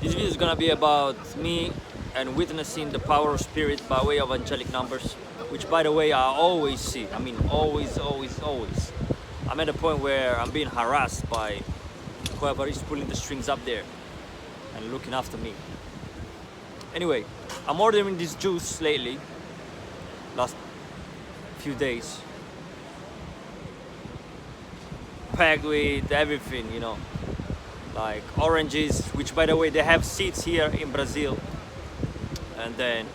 This video is gonna be about me and witnessing the power of spirit by way of angelic numbers, which by the way I always see. I mean always. I'm at a point where I'm being harassed by whoever is pulling the strings up there and looking after me. Anyway, I'm ordering this juice lately, last few days, packed with everything, you know, like oranges, which by the way they have seeds here in Brazil, and then,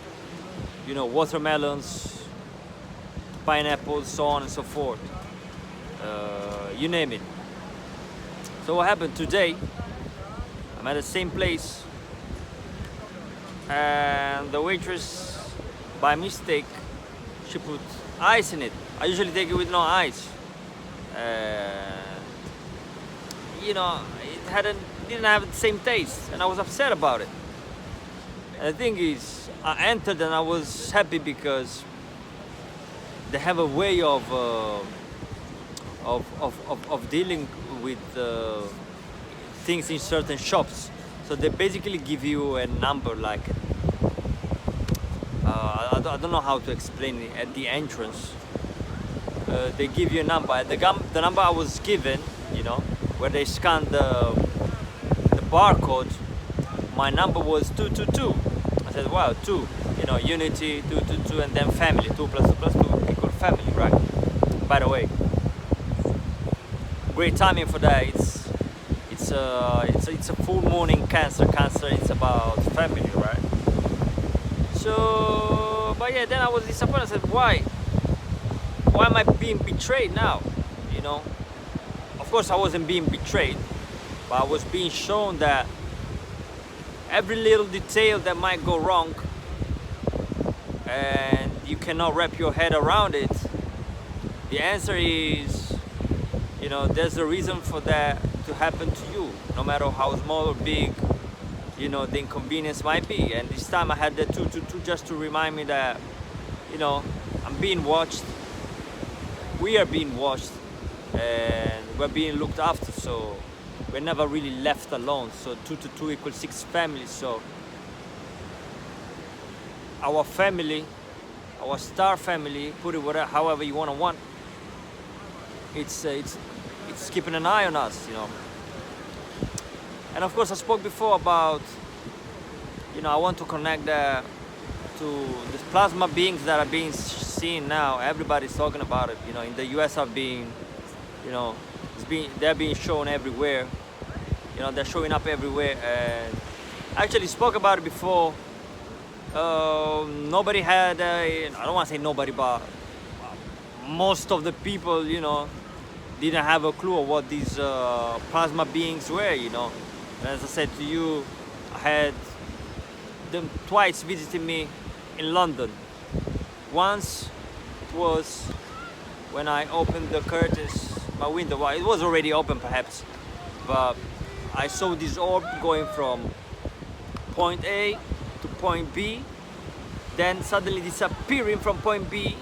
you know, watermelons, pineapples, so on and so forth, you name it. So what happened today, I'm at the same place and the waitress, by mistake, she put ice in it. I usually take it with no ice, and you know, didn't have the same taste, and I was upset about it. And the thing is, I entered and I was happy because they have a way of dealing with things in certain shops. So they basically give you a number, like I don't know how to explain it. At the entrance, they give you a number. The number I was given, you know, where they scan the barcode, my number was 222. I said, wow, 2, you know, unity, 222, and then family, 2 plus 2 plus 2 equal family, right? By the way, great timing for that. It's a full moon in Cancer. It's about family, right? So, but yeah, then I was disappointed. I said, why am I being betrayed now? You know, of course I wasn't being betrayed, but I was being shown that every little detail that might go wrong and you cannot wrap your head around it, the answer is, you know, there's a reason for that to happen to you, no matter how small or big, you know, the inconvenience might be. And this time I had the 222 just to remind me that, you know, I'm being watched, we are being watched, and we're being looked after, so we're never really left alone. So 2 to 2 equals 6 families. So our family, our star family, put it whatever, however you want, it's keeping an eye on us, you know. And of course I spoke before about, you know, I want to connect to the plasma beings that are being seen now. Everybody's talking about it, you know. In the US are being, you know, they're being shown everywhere, you know, they're showing up everywhere. And I actually spoke about it before. Nobody had I don't want to say nobody, but most of the people, you know, didn't have a clue of what these plasma beings were, you know. And as I said to you, I had them twice visiting me in London. Once it was when I opened the curtains, my window. Well, it was already open perhaps, but I saw this orb going from point A to point B, then suddenly disappearing from point B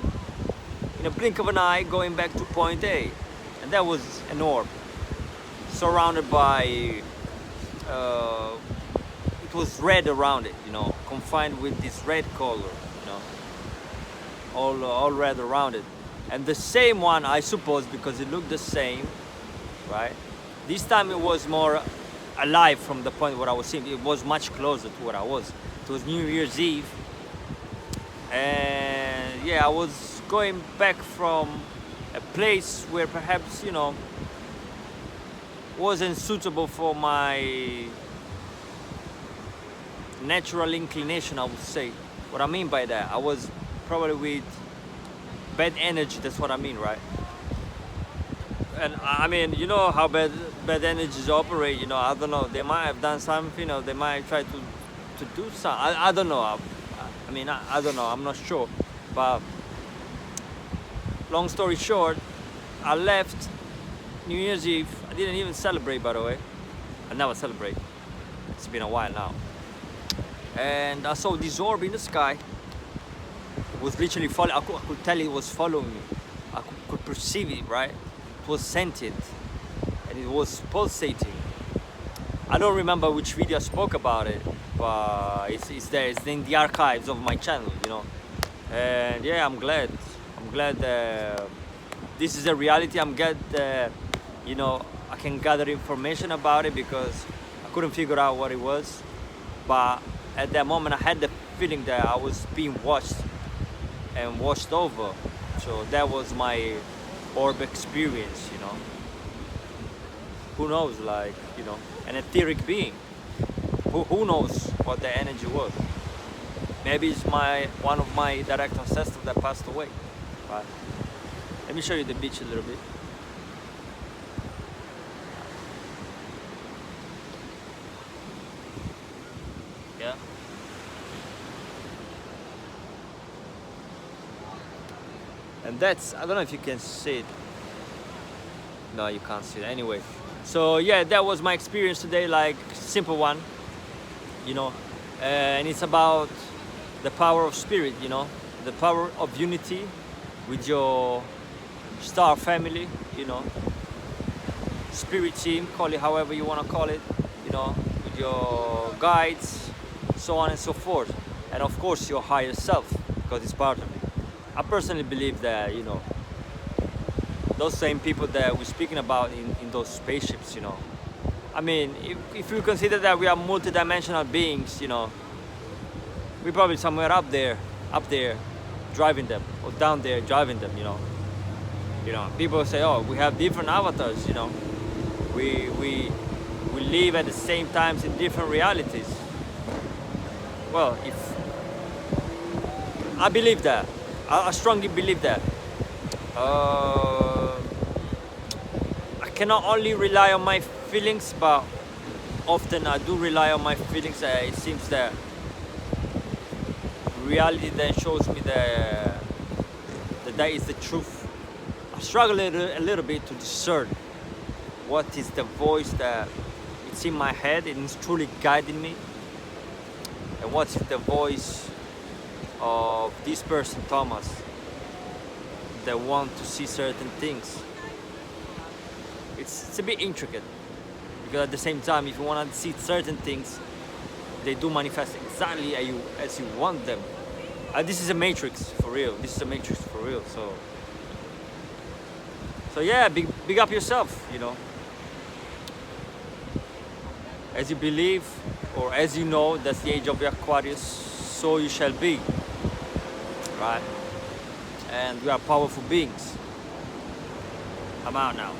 in a blink of an eye, going back to point A. And that was an orb surrounded by it was red around it, you know, confined with this red color, you know, all red around it. And the same one, I suppose, because it looked the same, right? This time it was more alive from the point where I was seeing. It was much closer to where I was. It was New Year's Eve, and yeah, I was going back from a place where perhaps, you know, wasn't suitable for my natural inclination, I would say. What I mean by that, I was probably with bad energy, that's what I mean, right? And I mean, you know how bad energies operate, you know. I don't know, they might have done something, you know, they might try to do something. I don't know. I mean, I don't know, I'm not sure. But long story short, I left New Year's Eve. I didn't even celebrate, by the way. I never celebrate. It's been a while now. And I saw this orb in the sky. It was literally following. I could tell it was following me. I could perceive it, right? It was sentient and it was pulsating. I don't remember which video I spoke about it, but it's there. It's in the archives of my channel, you know. And yeah, I'm glad. I'm glad this is a reality. I'm glad you know, I can gather information about it because I couldn't figure out what it was. But at that moment, I had the feeling that I was being watched and watched over. So that was my orb experience, you know. Who knows, like, you know, an etheric being. Who knows what the energy was? Maybe it's one of my direct ancestors that passed away. But let me show you the beach a little bit. Yeah. And that's, I don't know if you can see it. No, you can't see it anyway. So yeah, that was my experience today, like simple one, you know, and it's about the power of spirit, you know, the power of unity with your star family, you know, spirit team, call it however you want to call it, you know, with your guides, so on and so forth, and of course your higher self, because it's part of it. I personally believe that, you know, those same people that we're speaking about in those spaceships, you know, I mean, if you consider that we are multidimensional beings, you know, we're probably somewhere up there driving them, or down there driving them, you know. People say, oh, we have different avatars, you know, we live at the same times in different realities. Well, if I believe that, I strongly believe that. I cannot only rely on my feelings, but often I do rely on my feelings. It seems that reality then shows me that that is the truth. I struggle a little bit to discern what is the voice that it's in my head and it's truly guiding me, and what is the voice of this person, Thomas, that want to see certain things. It's a bit intricate, because at the same time, if you want to see certain things, they do manifest exactly as you want them. This is a matrix for real. This is a matrix for real. So yeah, big up yourself, you know. As you believe, or as you know, that's the age of the Aquarius, so you shall be, right? And we are powerful beings. I'm out now.